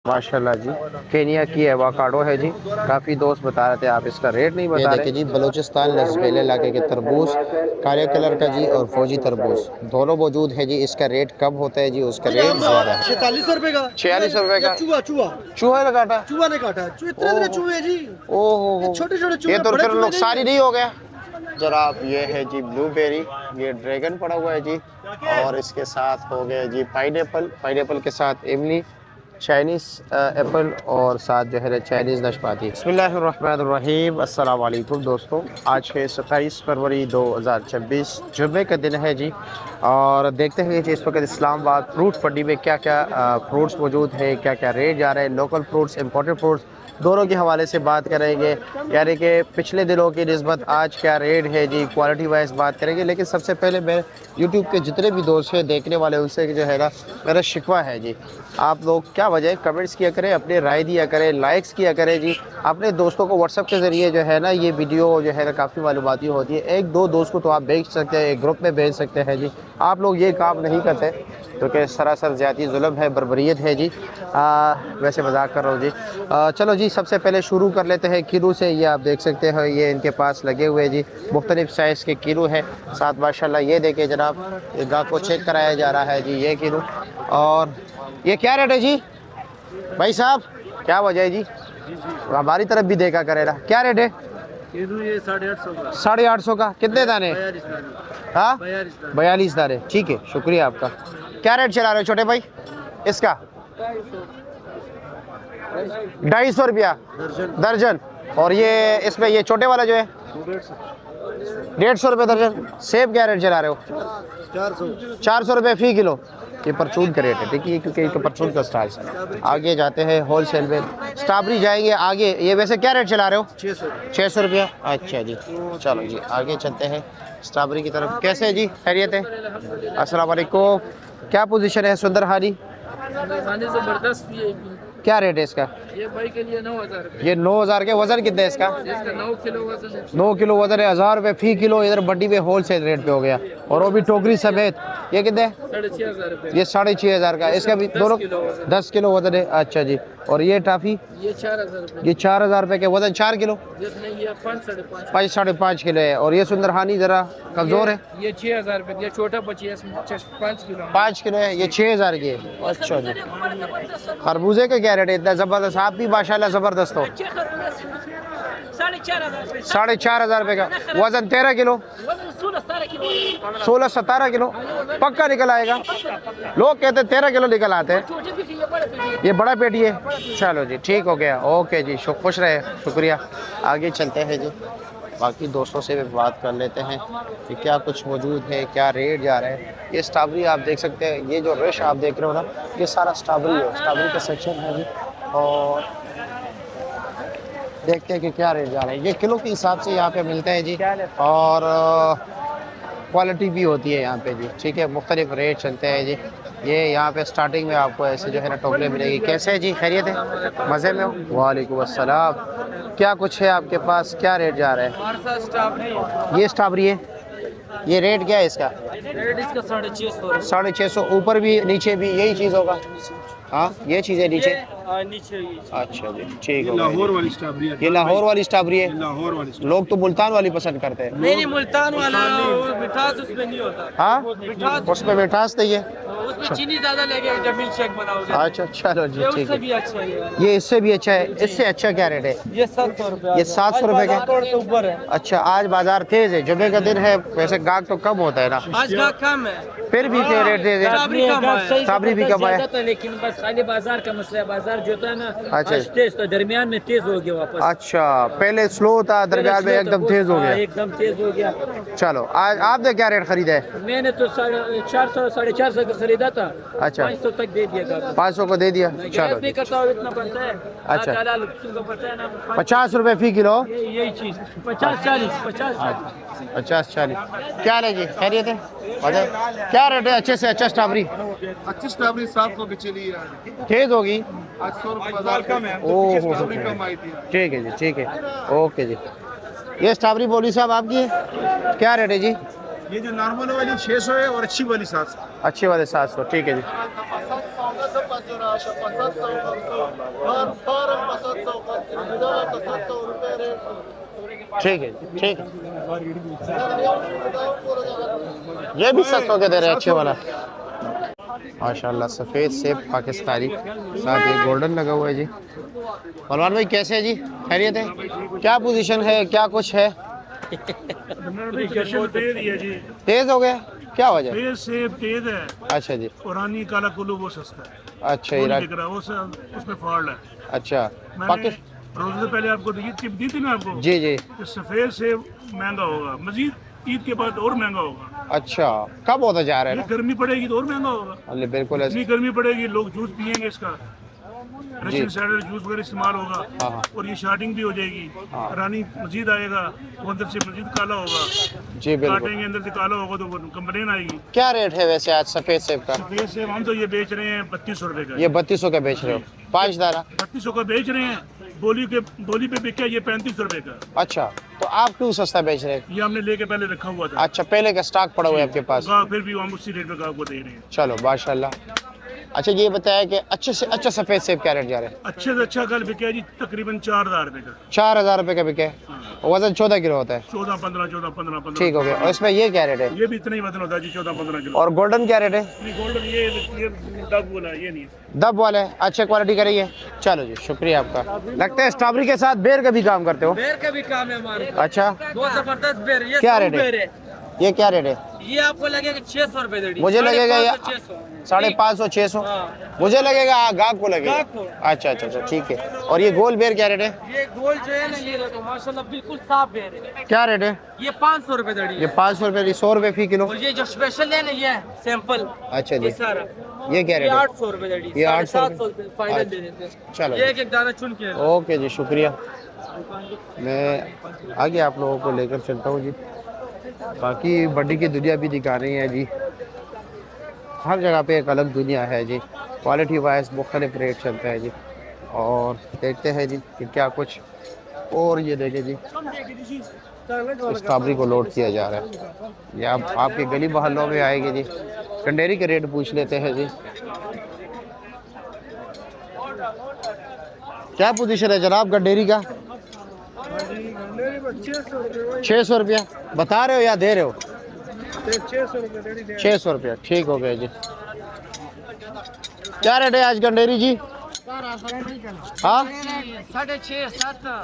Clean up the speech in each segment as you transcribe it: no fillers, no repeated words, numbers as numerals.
माशाल्लाह जी, केनिया की एवोकाडो है जी। काफ़ी दोस्त बता रहे थे आप इसका रेट नहीं बता रहे। जी बलूचिस्तान लसबेल इलाके के तरबूज, काले कलर का जी और फौजी तरबूज दोनों मौजूद है जी। इसका रेट कम होता है जी, उसका रेट ज़्यादा है। 46 रुपए का, 46 रुपए का। चूहा चूहा चूहा ने काटा? चूहा ने काटा। इतने चूहे जी, ओहो, छोटे छोटे चूहे। ये तो फिर नुकसान ही नहीं हो गया जनाब। ये है जी ब्लूबेरी, ये ड्रैगन पड़ा हुआ है जी। और इसके साथ हो गया जी पाइनएप्पल, पाइनएप्पल के साथ इमली, चाइनीज़ एप्पल और साथ जो है चाइनीज़ नाशपाती। बिस्मिल्लाहिर्रहमानिर्रहीम, अस्सलाम वालेकुम दोस्तों। आज है 27 फरवरी 2026, जुम्मे का दिन है जी। और देखते हैं कि इस वक्त इस्लामाबाद फ्रूट मंडी में क्या क्या फ्रूट्स मौजूद है, क्या क्या रेट जा रहे हैं। लोकल फ्रूट्स, इम्पोर्टेड फ्रूट्स दोनों के हवाले से बात करेंगे, यानी कि पिछले दिनों की निस्बत आज क्या रेट है जी, क्वालिटी वाइज बात करेंगे। लेकिन सबसे पहले मैं यूट्यूब के जितने भी दोस्त हैं देखने वाले, उनसे जो है ना मेरा शिकवा है जी, आप लोग क्या वजह कमेंट्स किया करें, अपनी राय दिया करें, लाइक्स किया करें जी। अपने दोस्तों को व्हाट्सअप के ज़रिए जो है ना ये वीडियो जो है ना काफ़ी मालूमाती होती है। एक दो दोस्त को तो आप भेज सकते हैं, एक ग्रुप में भेज सकते हैं जी। आप लोग ये काम नहीं करते क्योंकि सरासर ज़्यादती जुल्म है, बर्बरियत है जी। वैसे मजाक कर रहा हूँ जी। चलो जी, सबसे पहले शुरू कर लेते हैं किलो से। ये आप देख सकते हैं, ये इनके पास लगे हुए जी मुख्तलिफ साइज़ के किलो है साथ। माशाल्लाह ये देखिए जनाब, गाह को चेक कराया जा रहा है जी ये किलो। और ये क्या रेट है जी भाई साहब, क्या वजह है जी? हमारी तरफ भी देखा करेगा, क्या रेट है? ये 850 का। 850 का। कितने दाने? हाँ 42 दाने। ठीक है, शुक्रिया आपका। क्या रेट चला रहे हो छोटे भाई इसका? 250 रुपया दर्जन। और ये इसमें ये छोटे वाला जो है 150 रुपये दर्जन। सेब क्या रेट चला रहे हो? 400 रुपये फ़ी किलो। ये परचून का रेट है, देखिए, क्योंकि ये परचून का स्टाइल है। आगे जाते हैं होलसेल में, स्ट्रॉबेरी जाएंगे आगे। ये वैसे क्या रेट चला रहे हो? 600 रुपया। अच्छा जी, चलो जी आगे चलते हैं स्ट्रॉबेरी की तरफ। कैसे है जी, खैरियत है? अस्सलाम वालेकुम। क्या पोजीशन है सुंदर हानी? जबरदस्त। क्या रेट है इसका? ये भाई के लिए 9000 रुपये। ये 9000 के। वजन कितने है इसका? इसका 9 किलो वजन है। 9 किलो वजन है, 1000 रुपये फ़ी किलो। इधर मंडी में होलसेल रेट पे हो गया। और वो भी टोकरी समेत। ये कितने? 6500 रुपये। ये 6500 का। इसका भी दोनों 10 किलो वजन है। अच्छा जी। और ये टाफ़ी? ये 4000 रुपये। ये 4000 रुपये के, वजन 4 किलो। ये 5 5.5। 5.5 किलो है। और ये सुंदरहानी ज़रा कमज़ोर है। ये 6000 रुपये। ये छोटा बच्ची है, 5 किलो। 5 किलो है, ये 6000 की है। अच्छा जी। खरबूजे का क्या रेट है? इतना ज़बरदस्त, आप भी माशाल्लाह ज़बरदस्त हो। 4.5 रुपये का। वजन 13 किलो। 16-17 किलो पक्का निकल आएगा। लोग कहते हैं 13 किलो निकल आते हैं। ये बड़ा पेटी है। चलो जी, ठीक हो गया। ओके जी, खुश रहे, शुक्रिया। आगे चलते हैं जी, बाकी दोस्तों से भी बात कर लेते हैं कि क्या कुछ मौजूद है, क्या रेट जा रहा है। ये स्ट्रॉबेरी आप देख सकते हैं, ये जो रश आप देख रहे हो ना, ये सारा स्ट्रॉबेरी है, स्ट्रॉबेरी का सेक्शन है जी। और देखते हैं कि क्या रेट जा रहा है। ये किलो के हिसाब से यहाँ पे मिलते हैं जी। और क्वालिटी भी होती है यहाँ पे जी। ठीक है, मुख्तलिफ रेट चलते हैं जी। ये यहाँ पे स्टार्टिंग में आपको ऐसे जो है ना टोकरे मिलेगी। कैसे है जी, खैरियत है? मज़े में हो? वालेकुम अस्सलाम। क्या कुछ है आपके पास, क्या रेट जा रहा है? ये स्ट्रॉबेरी है, ये रेट क्या है इसका? रेट इसका 650। 650। ऊपर भी नीचे भी यही चीज़ होगा? हाँ, ये चीज़ है नीचे। नीचे। अच्छा जी, ठीक है। लाहौर वाली स्ट्रॉबेरी है। ये लाहौर वाली स्ट्रॉबेरी है। लाहौर वाली। लोग तो मुल्तान वाली पसंद करते हैं। नहीं, मुल्तान वाला मिठास उसमें नहीं होता। हाँ, मिठास उसमें मिठास नहीं है। उसमें चीनी ज्यादा लगे जब मिल्क शेक बनाओगे। अच्छा, चलो जी, ठीक उससे है। भी अच्छा है। ये इससे भी अच्छा है। इससे अच्छा क्या रेट है? ये 700 रुपये। ये 700 रुपये का। ऊपर है। अच्छा, आज बाजार तेज है, जुमे का दिन है, वैसे गाहक तो कम होता है ना, आज का कम है। फिर भी क्या रेट दे स्ट्रॉबेरी भी कम है। लेकिन बस खाली बाजार का मसला है। बाजार जो था ना अच्छा। आज तेज, तो दरमियान में तेज हो गया वापस। अच्छा, पहले स्लो था, दरमियान में एकदम तेज हो गया। एकदम तेज हो गया। चलो, आज आपने क्या रेट खरीदा है? मैंने तो 400 450 का खरीदा था। अच्छा, 500 तक दे दिया। 500 को दे दिया। चलो नहीं करता हूँ, इतना पड़ता है। अच्छा, पड़ता है ना 50 रुपये फ़ी किलो। यही चीज 50-40 50-40। क्या लेगी, खैरियत है? क्या रेट है अच्छे से अच्छा स्ट्रॉबेरी? अच्छी स्ट्रॉबेरी 700 की चली है। तेज होगी। 800 रुपये बाजार कम है। ओह, स्ट्रॉबेरी कम आई थी। ठीक है जी, ठीक है, ओके जी। ये स्ट्रॉबेरी बोली साहब आपकी है, क्या रेट है जी? ये जो नॉर्मल वाली 600 है और अच्छी वाली 700। अच्छे वाले 700। ठीक है जी। ठीक है ठीक है। ये भी 700 के दे रहे हैं, अच्छे वाला माशाल्लाह। सफ़ेद सेब पाकिस्तानी, साथ ये गोल्डन लगा हुआ है जी। पहलवान भाई कैसे है जी, खैरियत है? क्या पोजीशन है, क्या कुछ है? तेज हो गया, क्या वजह? तेज सेब तेज है। अच्छा जी। पुरानी काला कुल्लू वो सस्ता है, अच्छा वो ईरान, नहीं बिक रहा, उसमें फॉल्ट है। अच्छा मैंने पाकिस्तान, रोज़ से पहले आपको ये टिप दी थी ना आपको जी जी। कि सफ़ेद सेब महंगा होगा, मजीद ईद के बाद और महंगा होगा। अच्छा कब होता जा रहा है ये ना? गर्मी पड़ेगी तो और महंगा होगा। अरे बिल्कुल ऐसे। इतनी गर्मी पड़ेगी, लोग जूस पियेंगे इसका, रशियन साइडर जूस वगैरह इस्तेमाल होगा। हाँ हाँ और ये शार्टिंग भी हो जाएगी, हाँ। रानी मजीद आएगा, वो अंदर से मजीद काला होगा, जी बिल्कुल। काटेंगे अंदर से काला होगा तो कंप्लेन आएगी। क्या रेट है वैसे आज सफ़ेद सेब का? सफ़ेद सेब हम तो ये बेच रहे हैं 3200 रुपये का। ये 3200 का बेच रहे हो, 5 दाना? 3200 का बेच रहे हैं, बोली पे बिका ये 3500 रुपये का। अच्छा तो आप क्यों सस्ता बेच रहे हैं? ये हमने लेके पहले रखा हुआ था, अच्छा पहले का स्टॉक पड़ा हुआ है आपके पास? फिर भी हम उसी रेट में गाँव को दे रहे हैं। चलो माशाल्लाह। अच्छा ये बताया कि अच्छे से अच्छा सफ़ेद सेब क्या रेट जा रहा है? अच्छे से अच्छा कल बिका जी तकरीबन 4000 रुपये का। 4000 रुपये का बिके, वजन 14 किलो होता है। 14-15 ठीक हो गया। और इसमें ये क्या रेट है? ये भी इतना ही वजन होता है जी, 14-15 किलो। और गोल्डन क्या रेट है? नहीं गोल्डन ये डब बोला, ये नहीं है। दब वाले अच्छे क्वालिटी का रही है। चलो जी शुक्रिया आपका। लगता है स्ट्रॉबेरी के साथ बेर का भी काम करते हो? बेर का भी काम है हमारे। अच्छा दो जबरदस्त बेर, ये क्या सौ रेट है? बेर है। ये क्या रेट है? ये आपको लगेगा 600 रुपए दे। मुझे लगेगा ये 550 600, हाँ। मुझे लगेगा गाहक को लगेगा। गाहक को। अच्छा अच्छा अच्छा ठीक है। और ये गोल बेर क्या रेट है? ये गोल जो है ना, ये देखो माशाल्लाह बिल्कुल साफ बेर है। क्या रेट है? ये 500 रुपए दड़ी ये है। 500 रुपये, 100 रुपये फी किलो। और ये जो स्पेशल है ना, ये सैंपल, अच्छा ये जी। सारा ये क्या ये रेट है? 800 रुपए दड़ी, ये 800 700 रुपए फाइनल दे देते हैं। चलो ये एक दाना चुन के। ओके जी शुक्रिया। मैं आगे आप लोगों को लेकर चलता हूँ जी। बाकी मंडी की दुनिया भी दिखा रही है जी, हर जगह पे एक अलग दुनिया है जी। क्वालिटी वाइज मुख्तलिफ रेट चलता है जी। और देखते हैं जी कि क्या कुछ। और ये देखें जी स्ट्रॉबेरी को लोड किया जा रहा है। ये आप आपके गली मोहल्लों में आएगी जी। कंडेरी के रेट पूछ लेते हैं जी। क्या पोजीशन है जनाब गंडेरी का? 600 रुपया बता रहे हो या दे रहे हो? 600 रुपया ठीक हो गया जी। क्या रेट है आज गंडेरी जी? हाँ 6.5-7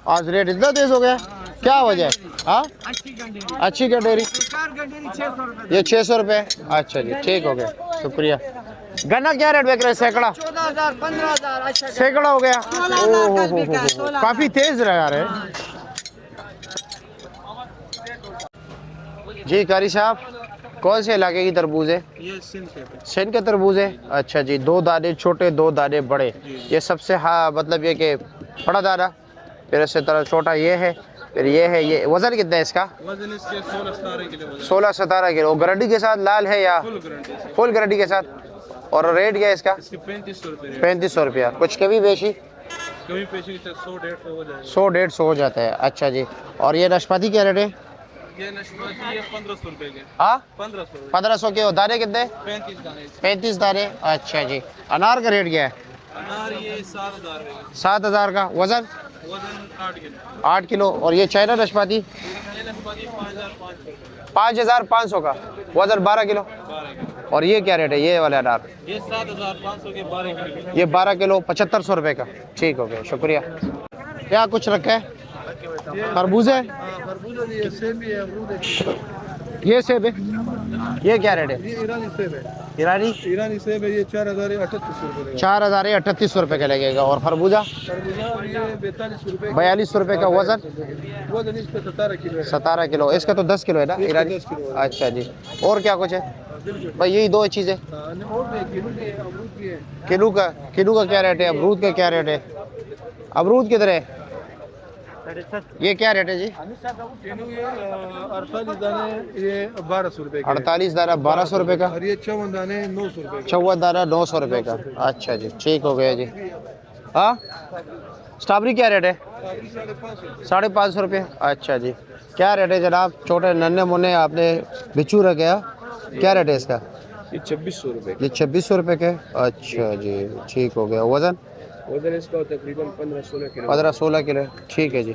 आज रेट इतना तेज हो गया, क्या वजह है? हाँ अच्छी गंडेरी, 600 रुपए। ये 600 रुपये। अच्छा जी ठीक हो गया शुक्रिया। गन्ना क्या रेट बेच रहे हैं? सैकड़ा 14,000 15,000। अच्छा सैकड़ा हो गया। 16,000 कल बिका है, 16,000। काफी तेज रहा रहे जी। कारी साहब कौन से इलाके की तरबूज है? ये सिंध के तरबूज है। अच्छा जी, 2 दाने छोटे 2 दाने बड़े। ये सबसे हाँ मतलब ये कि बड़ा दाना, फिर इससे तरह छोटा ये है, फिर ये है। ये वज़न कितना है इसका? वजन इसके 16-17 किलो। 16-17 किलो। गारंटी के साथ लाल है या फुल गारंटी के साथ? और रेट क्या है इसका? 3500 रुपये। 3500 रुपया। कुछ कभी बेची? कभी पेशी 100-150 हो जाएगा। 100-150 हो जाता है। अच्छा जी। और ये नाशपाती क्या रेट है? ये नाशपाती है 1500 रुपये के। हाँ 1500। 1500 के। और दाने कितने? 35 दाने। 35 दाने। अच्छा जी। अनार का रेट क्या है? अनार ये 7000 रुपये। 7000 का। वज़न? वजन 8 किलो। 8 किलो। और ये चाइना नाशपाती? ये नाशपाती 5500। 5500 का। वज़न 12 किलो। 12 किलो। और ये क्या रेट है ये वाला अनार? ये 7500 के 12 किलो। ये 12 किलो 7500 रुपये का। ठीक हो गया शुक्रिया। क्या कुछ रखा है? खरबूज है? ये सेब भी है, अमरूद है। ये सेब है। ये क्या रेट है? ये ईरानी सेब है। ईरानी ईरानी सेब है, ये 4038 रुपये का। 4038 रुपये का लगेगा। और खरबूजा? खरबूजा ये 42 रुपये। 42 रुपये का। वज़न? वजन इस पे 17 किलो है। 17 किलो। इसका तो 10 किलो है ना ईरानी? 10 किलो है। अच्छा जी। और क्या कुछ है भाई? यही 2 चीज़ें। और भी किलो भी है, अमरूद भी है। किलो का क्या रेट है? अमरूद का क्या रेट है? अमरूद किधर है? ये क्या रेट है जी? किलो ये 48 दाने ये 1200 रुपये के। 48 दाना 1200 रुपये का। और ये 54 दाने 900 रुपये के। 54 दाना 900 रुपये का। अच्छा जी ठीक हो गया जी। हाँ स्ट्रॉबेरी क्या रेट है? 550 रुपये। अच्छा जी। क्या रेट है जनाब? छोटे नन्हे मुन्ने आपने बिच्छू रखे हैं, क्या रेट है इसका? ये 2600 रुपए ये 2600 रुपये के। अच्छा जी, ठीक हो गया। वज़न वजन इसका तकरीबन 15-16 किलो। 15-16 किलो। ठीक है जी,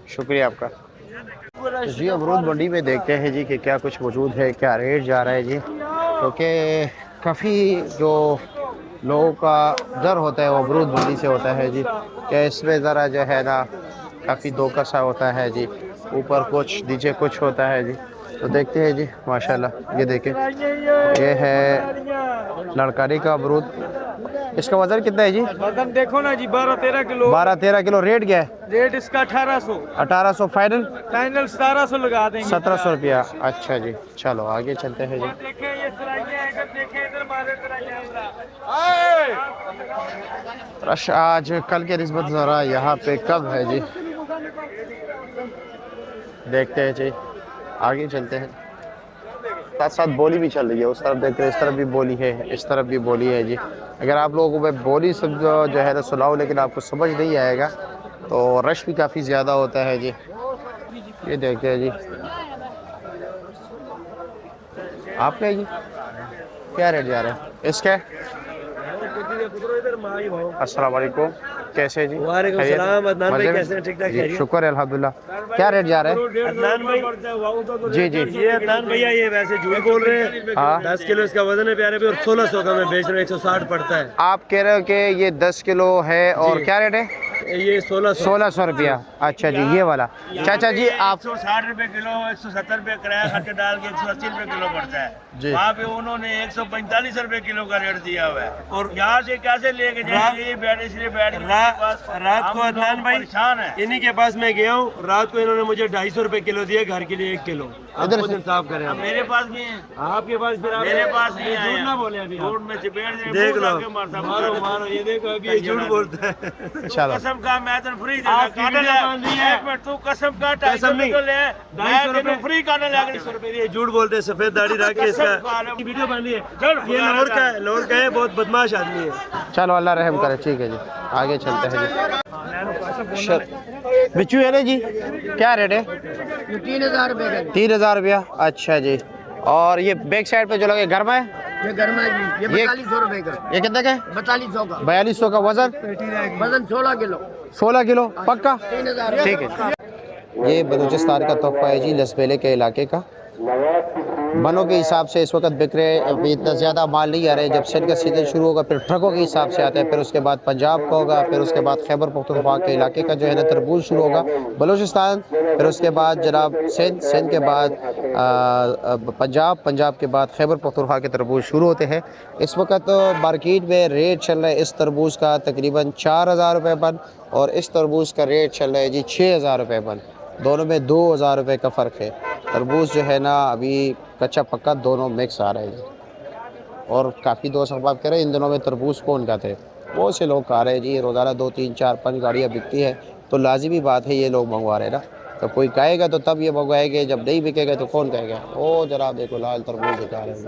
शुक्रिया आपका। तो जी अमरूद मंडी में देखते हैं जी कि क्या कुछ मौजूद है, क्या रेट जा रहा है जी, क्योंकि काफ़ी जो लोगों का डर होता है वो अमरूद मंडी से होता है जी, कि इसमें ज़रा जो है ना काफ़ी धोखा सा होता है जी, ऊपर कुछ नीचे कुछ होता है जी। तो देखते हैं जी। माशाल्लाह ये देखें, ये है लड़कारी का अमरूद। इसका वज़न कितना है जी? वजन देखो ना जी, 12-13 किलो। 12-13 किलो। रेट क्या है? रेट इसका 1800। 1800 फाइनल? फाइनल 1700 लगा देंगे। 1700 रुपया। अच्छा जी, चलो आगे चलते हैं जी। देखें ये सराइयां, अगर देखें इधर मारे सराइयां। रश आज कल के निस्बत ज़रा यहाँ पे कम है जी। देखते हैं जी, आगे चलते हैं। साथ साथ बोली भी चल रही है, उस तरफ देखते हैं, इस तरफ भी बोली है, इस तरफ भी बोली है जी। अगर आप लोगों को मैं बोली सब जो है ना सुनाऊँ, लेकिन आपको समझ नहीं आएगा, तो रश भी काफ़ी ज़्यादा होता है जी। ये देखते हैं जी, आपका जी क्या रेट जा रहा है इसका? अस्सलाम वालेकुम, कैसे हैं जी? वालेकुम सलाम। अदनान भाई कैसे हैं? ठीक ठाक जी, है? शुक्र है अल्हम्दुलिल्लाह। क्या रेट जा रहा है? अदनान भाई जी जी। ये अदनान भैया ये वैसे झूठ बोल रहे हैं। हाँ। 10 किलो इसका वजन है प्यारे पे, और 1600 का मैं बेच रहा हूँ, 160 पड़ता है। आप कह रहे हो कि ये 10 किलो है और क्या रेट है? ये 1600। 1600 रुपया। अच्छा जी, ये वाला। चाचा जी आप 160 रुपए किलो, 170 रुपए किराया खर्च डाल के 180 रुपए किलो पड़ता है जी। वहाँ पे उन्होंने 145 रुपए किलो का रेट दिया हुआ है, और यहाँ से कैसे लेके जाए? बैठ इसलिए बैठ रात को अदनान भाई परेशान है। इन्हीं के पास मैं गया हूँ, रात को इन्होंने मुझे 250 रुपए किलो दिए, घर के लिए 1 किलो। इधर खुद से- इंसाफ करें आप। मेरे पास नहीं है, आपके पास फिर मेरे पास नहीं आया। झूठ ना बोले अभी आप। रोड में चपेट दे, देख मुंह लो, लाके मारता मारो मारो, ये देखो अभी ये झूठ बोलता है। चलो कसम का मैं तेन फ्री आपकी वीडियो बन रही है। एक मिनट, तू कसम का 250 कसम नहीं। रुपए ले, 250 मैं तेन रुपए फ्री काटने लगा। 250 रुपए ये झूठ बोलते हैं, सफेद दाढ़ी रख के इसका वीडियो बन रही है। ये लाहौर का है, लाहौर का है, बहुत बदमाश आदमी है। चलो, अल्लाह रहम करे। ठीक है जी, आगे चलते हैं जी। बिच्छू है ना जी, क्या रेट है? 3000 रुपए का 3000 रुपया। अच्छा जी, और ये बैक साइड पे जो लगे घर में है, ये घर में जी, ये 4200 रुपए का। ये कितने का है? 4200 का 4200 का। वजन वजन 16 किलो। 16 किलो पक्का? 3000। ठीक है। ये बलूचिस्तान का तोहफा है जी, लसबेले के इलाके का। बनों के हिसाब से इस वक्त बिक रहे, अभी इतना ज़्यादा माल नहीं आ रहे। जब सेल का सीजन शुरू होगा फिर ट्रकों के हिसाब से आता है, फिर उसके बाद पंजाब का होगा, फिर उसके बाद खैबर पख्तूनख्वा के इलाके का जो है ना तरबूज शुरू होगा, बलूचिस्तान, फिर उसके बाद जनाब सिंध के बाद पंजाब के बाद खैबर पख्तूनख्वा के तरबूज शुरू होते हैं। इस वक्त मार्केट में रेट चल रहा है इस तरबूज का तकरीबन 4000 रुपये बन, और इस तरबूज का रेट चल रहा है जी 6000 रुपये बन। दोनों में 2000 रुपये का फ़र्क है। तरबूज जो है ना अभी कच्चा पक्का दोनों मिक्स आ रहे हैं, और काफ़ी दोस्त अहबाब कह रहे हैं इन दिनों में तरबूज कौन खाते हैं। बहुत से लोग खा रहे हैं जी, रोज़ाना 2, 3, 4, 5 गाड़ियाँ बिकती है, तो लाजिमी बात है ये लोग मंगवा रहे हैं ना। तो कोई कहेगा तो तब ये मंगवाएंगे, जब नहीं बिकेगा तो कौन कहेगा? ओ जनाब देखो लाल तरबूज दिखा रहे हैं।